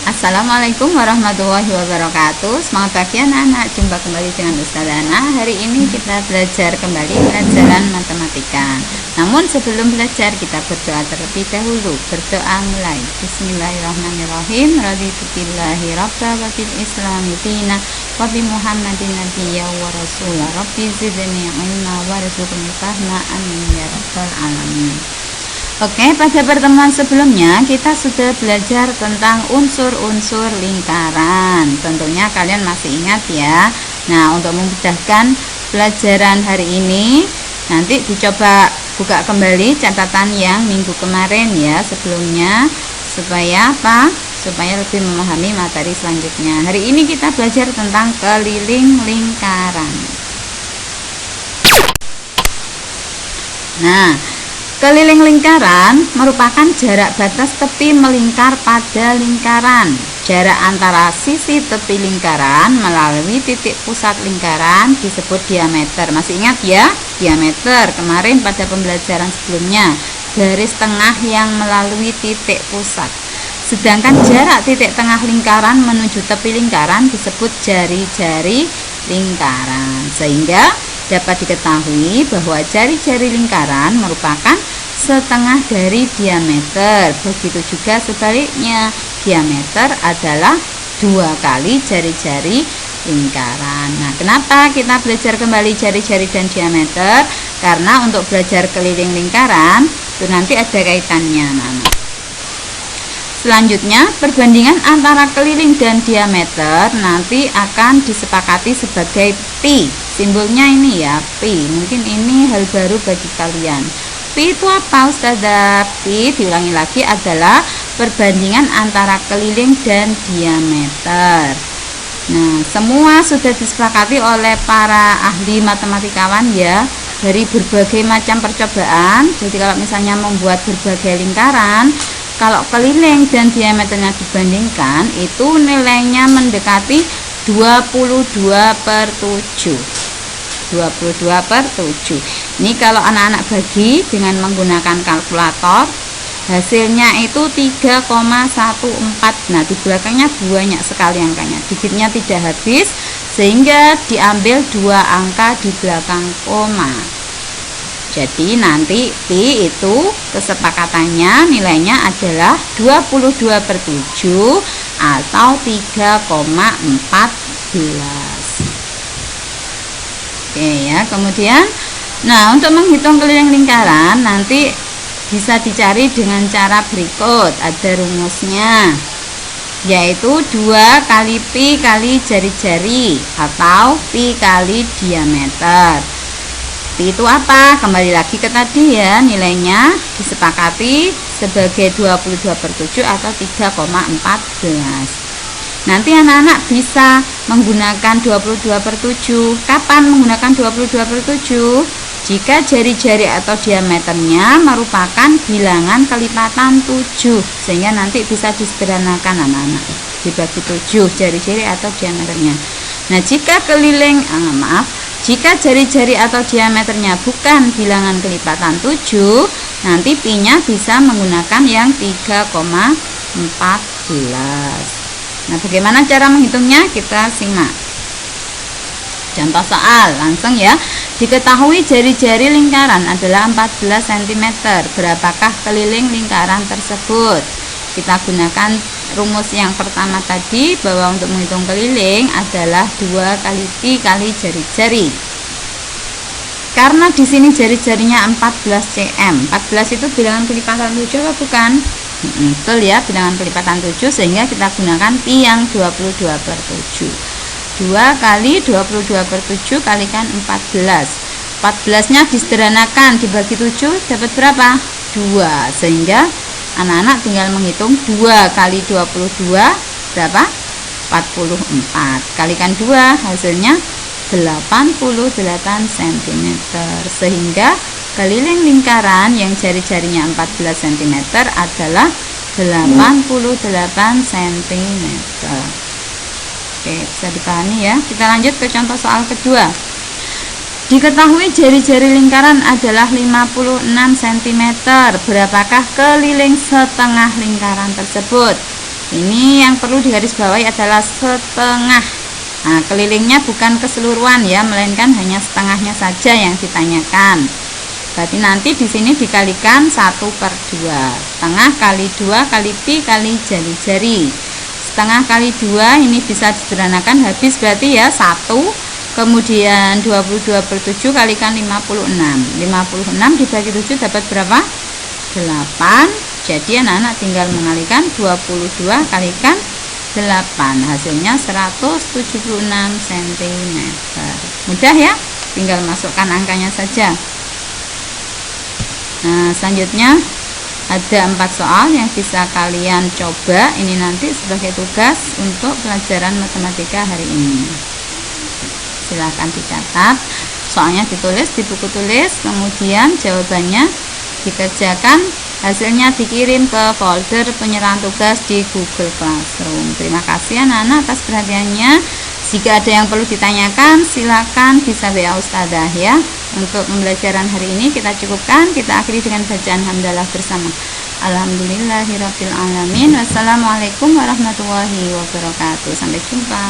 Assalamualaikum warahmatullahi wabarakatuh. Semangat pagi anak-anak, jumpa kembali dengan Ustazah Ana. Hari ini kita belajar kembali pelajaran matematika. Namun sebelum belajar kita berdoa terlebih dahulu. Berdoa mulai. Bismillahirrahmanirrahim. Raditu billahi rabba wa bil islami dina wa bi Muhammadin nabiyya wa rasulah. Rabbi zidni ilma warzuqni fahma, amin ya rabbal alamin. Oke, pada pertemuan sebelumnya kita sudah belajar tentang unsur-unsur lingkaran. Tentunya kalian masih ingat ya. Nah, untuk memudahkan pelajaran hari ini, nanti dicoba buka kembali catatan yang minggu kemarin ya sebelumnya, supaya apa? Supaya lebih memahami materi selanjutnya. Hari ini kita belajar tentang keliling lingkaran. Nah, keliling lingkaran merupakan jarak batas tepi melingkar pada lingkaran. Jarak antara sisi tepi lingkaran melalui titik pusat lingkaran disebut diameter. Masih ingat ya? Diameter kemarin pada pembelajaran sebelumnya, garis tengah yang melalui titik pusat. Sedangkan jarak titik tengah lingkaran menuju tepi lingkaran disebut jari-jari lingkaran. Sehingga dapat diketahui bahwa jari-jari lingkaran merupakan setengah dari diameter. Begitu juga sebaliknya, diameter adalah 2 kali jari-jari lingkaran. Nah, kenapa kita belajar kembali jari-jari dan diameter? Karena untuk belajar keliling lingkaran itu nanti ada kaitannya, anak-anak. Selanjutnya, perbandingan antara keliling dan diameter nanti akan disepakati sebagai pi. Simbolnya ini ya, pi. Mungkin ini hal baru bagi kalian. Pi itu apa, Ustazah? Pi, diulangi lagi, adalah perbandingan antara keliling dan diameter. Nah, semua sudah disepakati oleh para ahli matematikawan ya, dari berbagai macam percobaan. Jadi kalau misalnya membuat berbagai lingkaran, kalau keliling dan diameternya dibandingkan, itu nilainya mendekati 22/7. 22/7. Ini kalau anak-anak bagi dengan menggunakan kalkulator, hasilnya itu 3,14. Nah, di belakangnya banyak sekali angkanya, digitnya tidak habis, sehingga diambil 2 angka di belakang koma. Jadi nanti pi itu kesepakatannya nilainya adalah 22/7 atau 3,14. Oke ya, kemudian nah untuk menghitung keliling lingkaran nanti bisa dicari dengan cara berikut. Ada rumusnya, yaitu 2 kali pi kali jari-jari atau pi kali diameter. Pi itu apa? Kembali lagi ke tadi ya, nilainya disepakati sebagai 22/7 atau 3,14. Nanti anak-anak bisa menggunakan 22/7. Kapan menggunakan 22/7? Jika jari-jari atau diameternya merupakan bilangan kelipatan 7, sehingga nanti bisa disederhanakan anak-anak, dibagi 7 jari-jari atau diameternya. Nah, jika jika jari-jari atau diameternya bukan bilangan kelipatan 7, nanti pi-nya bisa menggunakan yang 3,14. Nah, bagaimana cara menghitungnya? Kita simak. Contoh soal, langsung ya. Diketahui jari-jari lingkaran adalah 14 cm. Berapakah keliling lingkaran tersebut? Kita gunakan rumus yang pertama tadi, bahwa untuk menghitung keliling adalah 2 kali pi kali jari-jari. Karena di sini jari-jarinya 14 cm. 14 itu bilangan kelipatan 7 apa bukan? Betul ya, bilangan kelipatan 7, sehingga kita gunakan pi yang 22/7. 2 kali 22/7 kalikan 14. 14-nya disederhanakan, dibagi 7 dapat berapa? 2. Sehingga anak-anak tinggal menghitung 2 kali 22 berapa? 44. Kalikan 2, hasilnya 88 cm. Sehingga keliling lingkaran yang jari-jarinya 14 cm adalah 88 cm. Oke, bisa dipahami ya. Kita lanjut ke contoh soal kedua. Diketahui jari-jari lingkaran adalah 56 cm. Berapakah keliling setengah lingkaran tersebut? Ini yang perlu digarisbawahi adalah setengah. Nah, kelilingnya bukan keseluruhan ya, melainkan hanya setengahnya saja yang ditanyakan. Berarti nanti di sini dikalikan 1/2. Setengah kali 2 kali pi kali jari-jari. Setengah kali 2 ini bisa disederhanakan habis, berarti ya 1. Kemudian 22/7 kalikan 56. 56 dibagi 7 dapat berapa? 8. Jadi anak-anak tinggal mengalikan 22 kalikan 8. Hasilnya 176 cm. Mudah ya, tinggal masukkan angkanya saja. Nah, selanjutnya ada 4 soal yang bisa kalian coba. Ini nanti sebagai tugas untuk pelajaran matematika hari ini. Silahkan dicatat, soalnya ditulis di buku tulis, kemudian jawabannya dikerjakan, hasilnya dikirim ke folder penyerahan tugas di Google Classroom. Terima kasih anak-anak atas perhatiannya. Jika ada yang perlu ditanyakan, silakan bisa WA Ustadzah ya. Untuk pembelajaran hari ini kita cukupkan, kita akhiri dengan bacaan hamdalah bersama. Alhamdulillahirabbil alamin. Wassalamualaikum warahmatullahi wabarakatuh. Sampai jumpa.